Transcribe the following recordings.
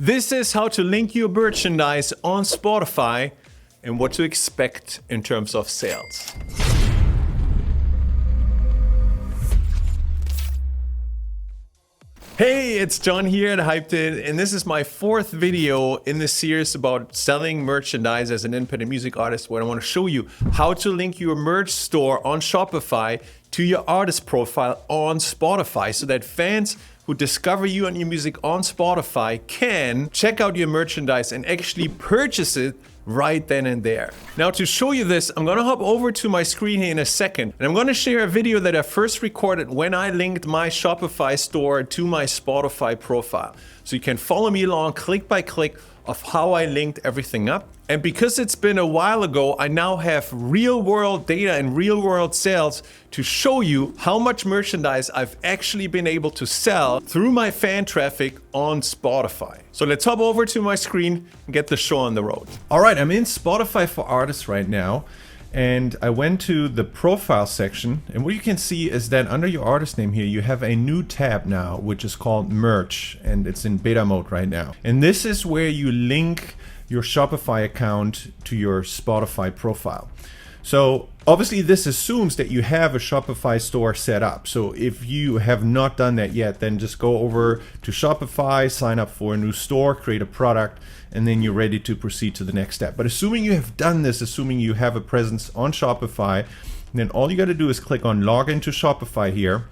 This is how to link your merchandise on Spotify and what to expect in terms of sales. Hey, it's John here at Hyped It, and this is my fourth video in this series about selling merchandise as an independent music artist, where I want to show you how to link your merch store on Shopify to your artist profile on Spotify so that fans who discover you and your music on Spotify can check out your merchandise and actually purchase it right then and there. Now, to show you this, I'm gonna hop over to my screen here in a second, and I'm gonna share a video that I first recorded when I linked my Shopify store to my Spotify profile. So you can follow me along click by click of how I linked everything up. And because it's been a while ago, I now have real world data and real world sales to show you how much merchandise I've actually been able to sell through my fan traffic on Spotify. So let's hop over to my screen and get the show on the road. All right, I'm in Spotify for Artists right now. And I went to the profile section, and what you can see is that under your artist name here, you have a new tab now, which is called Merch, and it's in beta mode right now. And this is where you link your Shopify account to your Spotify profile. So obviously this assumes that you have a Shopify store set up. So if you have not done that yet, then just go over to Shopify, sign up for a new store, create a product, and then you're ready to proceed to the next step. But assuming you have done this, assuming you have a presence on Shopify, then all you got to do is click on log into Shopify here.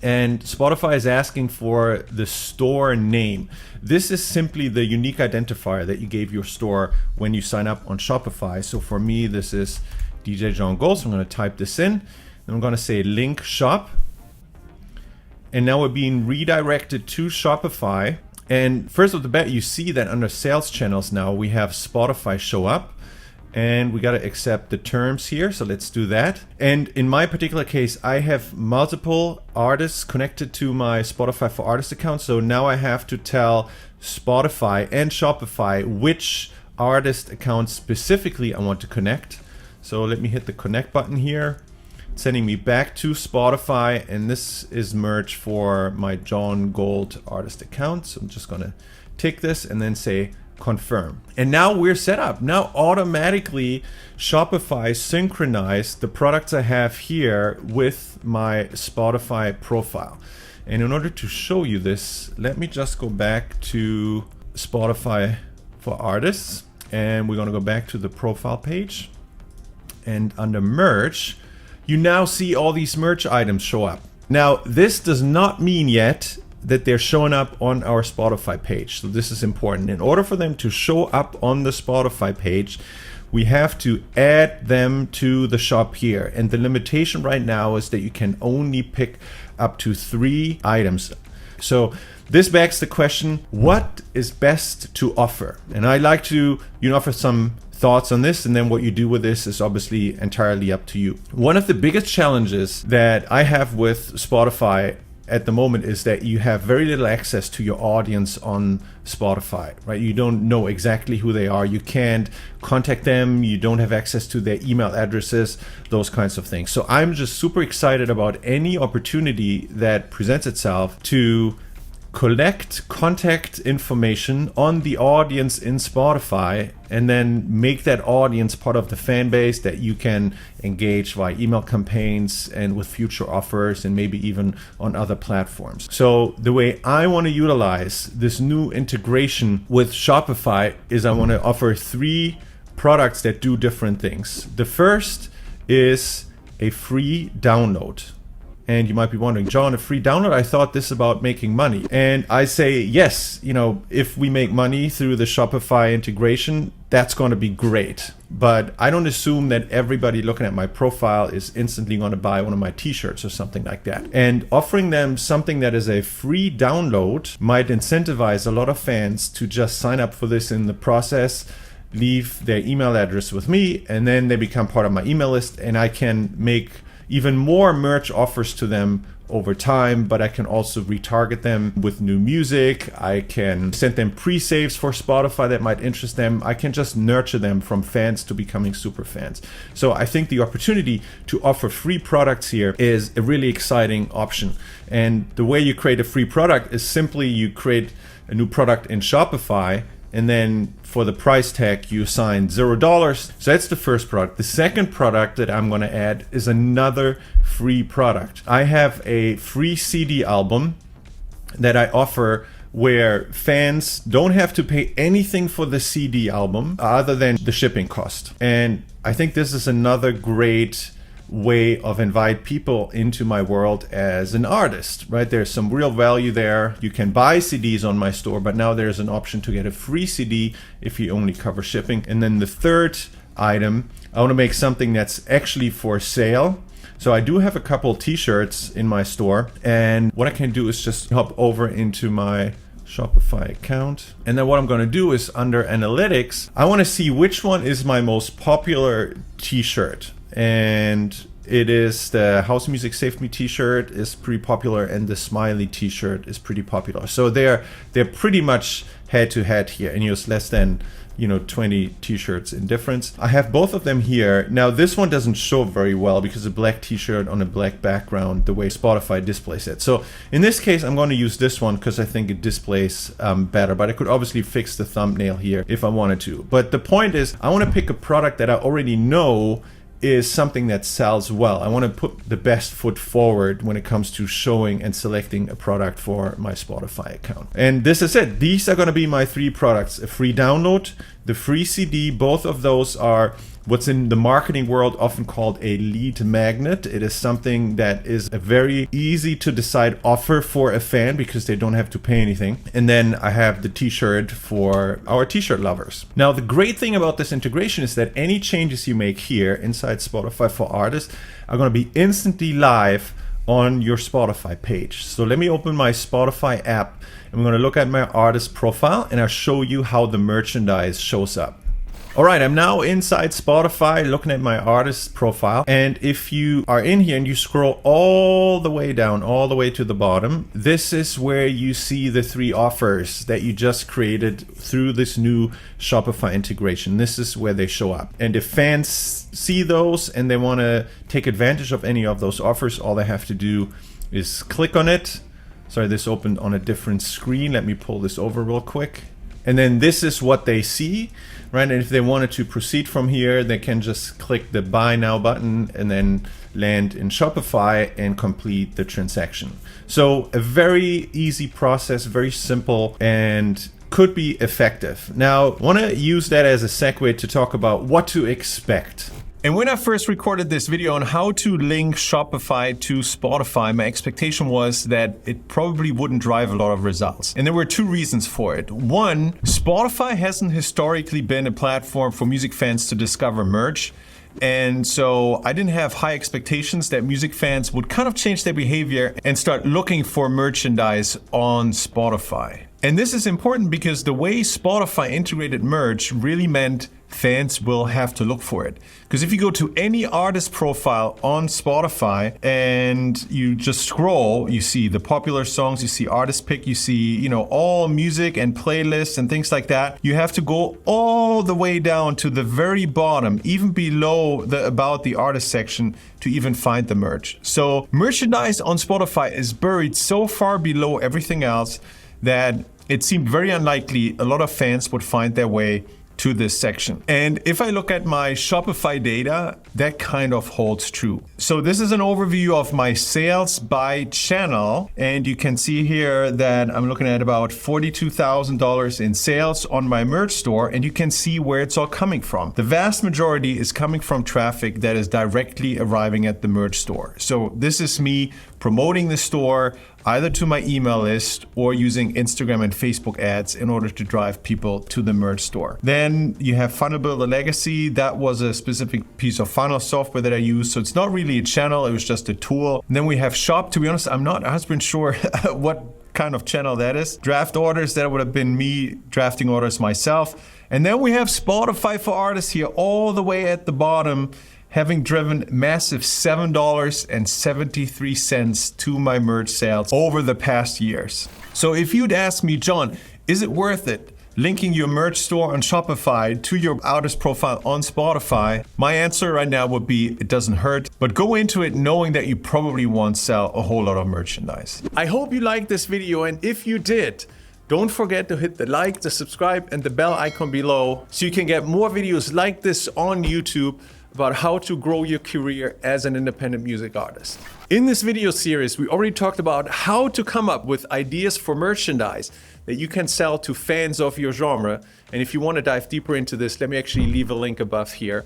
And Spotify is asking for the store name. This is simply the unique identifier that you gave your store when you sign up on Shopify. So for me, this is DJ John Gold. So I'm going to type this in. And I'm going to say link shop. And now we're being redirected to Shopify. And first off the bat, you see that under sales channels now we have Spotify show up. And we got to accept the terms here. So let's do that. And in my particular case, I have multiple artists connected to my Spotify for Artists account. So now I have to tell Spotify and Shopify which artist account specifically I want to connect. So let me hit the connect button here, sending me back to Spotify. And this is merch for my John Gold artist account. So I'm just going to tick this and then say confirm. And now we're set up. Now automatically Shopify synchronized the products I have here with my Spotify profile. And in order to show you this, let me just go back to Spotify for Artists, and we're going to go back to the profile page, and under merch you now see all these merch items show up. Now this does not mean yet that they're showing up on our Spotify page. So this is important. In order for them to show up on the Spotify page, we have to add them to the shop here. And the limitation right now is that you can only pick up to 3 items. So this begs the question, what is best to offer? And I like to offer some thoughts on this, and then what you do with this is obviously entirely up to you. One of the biggest challenges that I have with Spotify at the moment is that you have very little access to your audience on Spotify, right? You don't know exactly who they are. You can't contact them. You don't have access to their email addresses, those kinds of things. So I'm just super excited about any opportunity that presents itself to collect contact information on the audience in Spotify and then make that audience part of the fan base that you can engage via email campaigns and with future offers and maybe even on other platforms. So the way I want to utilize this new integration with Shopify is I want to offer 3 products that do different things. The first is a free download. And you might be wondering, John, a free download? I thought this about making money. And I say, yes, if we make money through the Shopify integration, that's going to be great. But I don't assume that everybody looking at my profile is instantly going to buy one of my t-shirts or something like that. And offering them something that is a free download might incentivize a lot of fans to just sign up for this in the process, leave their email address with me, and then they become part of my email list, and I can make even more merch offers to them over time, but I can also retarget them with new music. I can send them pre-saves for Spotify that might interest them. I can just nurture them from fans to becoming super fans. So I think the opportunity to offer free products here is a really exciting option. And the way you create a free product is simply you create a new product in Shopify, and then for the price tag, you assign $0. So that's the first product. The second product that I'm going to add is another free product. I have a free CD album that I offer where fans don't have to pay anything for the CD album other than the shipping cost. And I think this is another great way of invite people into my world as an artist, right? There's some real value there. You can buy CDs on my store, but now there's an option to get a free CD if you only cover shipping. And then the third item, I want to make something that's actually for sale. So I do have a couple t-shirts in my store, and what I can do is just hop over into my Shopify account. And then what I'm going to do is under analytics, I want to see which one is my most popular t-shirt. And it is the House Music Saved Me t-shirt is pretty popular, and the Smiley t-shirt is pretty popular. So they're pretty much head to head here, and there's less than 20 t-shirts in difference. I have both of them here. Now this one doesn't show very well because a black t-shirt on a black background, the way Spotify displays it. So in this case, I'm going to use this one because I think it displays better, but I could obviously fix the thumbnail here if I wanted to. But the point is, I want to pick a product that I already know is something that sells well. I want to put the best foot forward when it comes to showing and selecting a product for my Spotify account. And this is it. These are going to be my three products: a free download, the free CD. Both of those are what's in the marketing world often called a lead magnet. It is something that is a very easy to decide offer for a fan because they don't have to pay anything. And then I have the t-shirt for our t-shirt lovers. Now, the great thing about this integration is that any changes you make here inside Spotify for Artists are going to be instantly live on your Spotify page. So let me open my Spotify app, and we're going to look at my artist profile, and I'll show you how the merchandise shows up. All right, I'm now inside Spotify looking at my artist profile. And if you are in here and you scroll all the way down, all the way to the bottom, this is where you see the three offers that you just created through this new Shopify integration. This is where they show up. And if fans see those and they want to take advantage of any of those offers, all they have to do is click on it. Sorry, this opened on a different screen. Let me pull this over real quick. And then this is what they see, right? And if they wanted to proceed from here, they can just click the Buy Now button and then land in Shopify and complete the transaction. So a very easy process, very simple, and could be effective. Now, I want to use that as a segue to talk about what to expect. And when I first recorded this video on how to link Shopify to Spotify, my expectation was that it probably wouldn't drive a lot of results. And there were two reasons for it. One, Spotify hasn't historically been a platform for music fans to discover merch. And so I didn't have high expectations that music fans would kind of change their behavior and start looking for merchandise on Spotify. And this is important because the way Spotify integrated merch really meant fans will have to look for it. Because if you go to any artist profile on Spotify and you just scroll, you see the popular songs, you see artist pick, you see, all music and playlists and things like that. You have to go all the way down to the very bottom, even below the About the Artist section, to even find the merch. So merchandise on Spotify is buried so far below everything else that it seemed very unlikely a lot of fans would find their way to this section. And if I look at my Shopify data, that kind of holds true. So this is an overview of my sales by channel. And you can see here that I'm looking at about $42,000 in sales on my merch store. And you can see where it's all coming from. The vast majority is coming from traffic that is directly arriving at the merch store. So this is me promoting the store either to my email list or using Instagram and Facebook ads in order to drive people to the merch store. Then you have Funnel Builder Legacy. That was a specific piece of funnel software that I used. So it's not really a channel, it was just a tool. And then we have Shop. To be honest, I'm not 100% sure what kind of channel that is. Draft orders, that would have been me drafting orders myself. And then we have Spotify for Artists here all the way at the bottom. having driven massive $7.73 to my merch sales over the past years. So if you'd ask me, John, is it worth it linking your merch store on Shopify to your artist profile on Spotify? My answer right now would be it doesn't hurt, but go into it knowing that you probably won't sell a whole lot of merchandise. I hope you liked this video, and if you did, don't forget to hit the like, the subscribe, and the bell icon below so you can get more videos like this on YouTube about how to grow your career as an independent music artist. In this video series, we already talked about how to come up with ideas for merchandise that you can sell to fans of your genre. And if you want to dive deeper into this, let me actually leave a link above here.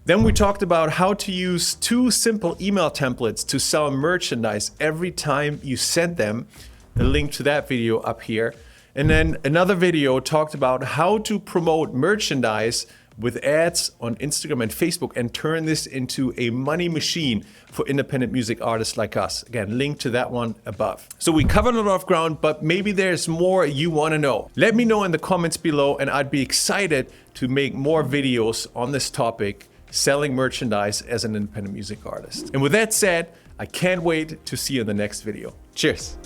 Then we talked about how to use 2 simple email templates to sell merchandise every time you send them. The link to that video up here. And then another video talked about how to promote merchandise with ads on Instagram and Facebook and turn this into a money machine for independent music artists like us. Again, link to that one above. So we covered a lot of ground, but maybe there's more you want to know. Let me know in the comments below, and I'd be excited to make more videos on this topic, selling merchandise as an independent music artist. And with that said, I can't wait to see you in the next video. Cheers.